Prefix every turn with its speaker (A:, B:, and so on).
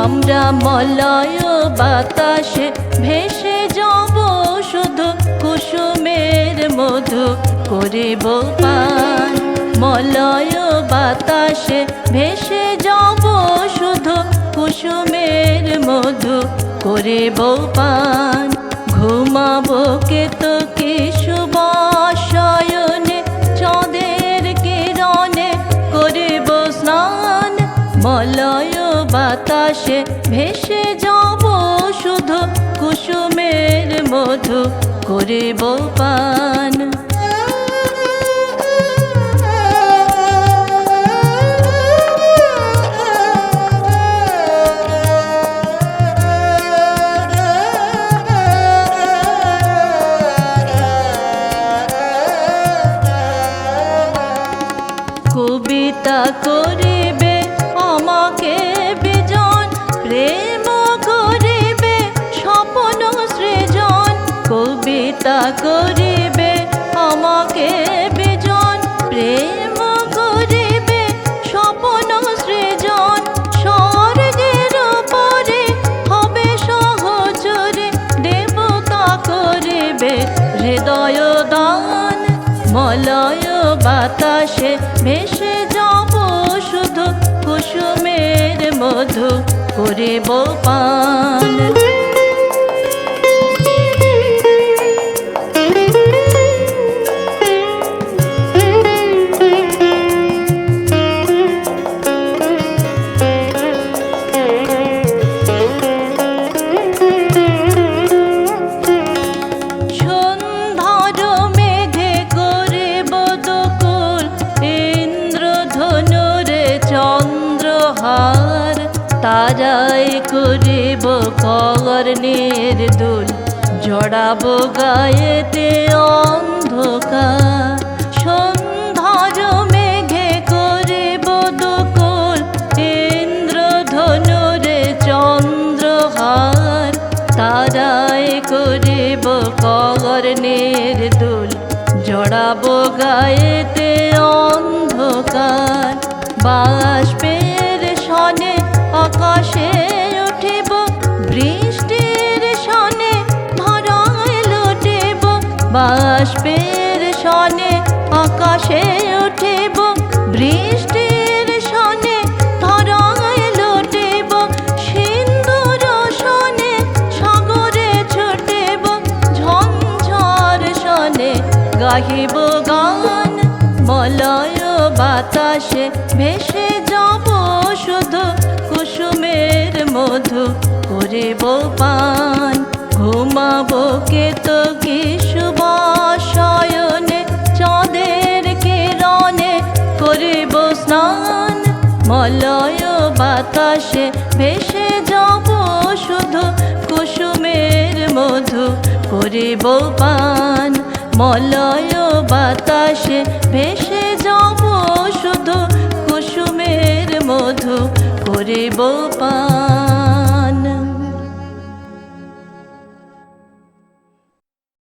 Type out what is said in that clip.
A: আমরা মলয় বাতাসে ভেসে যাব শুধু কুসুমের মধু করিব পান। মলয় বাতাসে ভেসে যাব শুধু কুসুমের মধু করিব পান। ঘুমাবো কেতকী শুভশয়নে চাঁদের কিরণে করিব স্নান। মলয় বাতাসে ভেসে যাব শুধু কুসুমের মধু করিব পান। কবিতা করিবে আমাকে বিজন, প্রেম করিবে স্বপ্ন সৃজন। কবিতা করিবে আমাকে বিজন, প্রেম করিবে স্বপ্ন সৃজন। স্বর্গের পরে হবে সহচরে, দেবতা করিবে হৃদয় দান। মলয় বাতাসে ভেসে যাব শুধু কুসুমের মধু করিব পান। চন্দ্রহার তারাই করিব কর্ণের দুল, জড়াবো গায়েতে অন্ধকার। সন্ধ্যার মেঘে করিব দুকুল, ইন্দ্রধনুরে চন্দ্রহার তারাই করিব কর্ণের দুল, জড়াবো গায়েতে অন্ধকার। বাষ্পের সনে আকাশে উঠিব, বৃষ্টির সনে ধরায় লুটিব। বাষ্পের সনে আকাশে উঠিব, বৃষ্টির সনে ধরায় লুটিব। সিন্দুর সনে সাগরে ছুটিব, ঝঞ্ঝার সনে গাহিব গান। মলয় বাতাসে ভেসে যাব শুধু কুসুমের মধু করিব পান। ঘুমাবো কেতকী শুভশয়নে চাঁদের কিরণে করিব স্নান। মলয় বাতাসে ভেসে যাব শুধু কুসুমের মধু করিব পান। মলয় বাতাসে ভেসে যাব শুধু কুসুমের মধু করিব পান।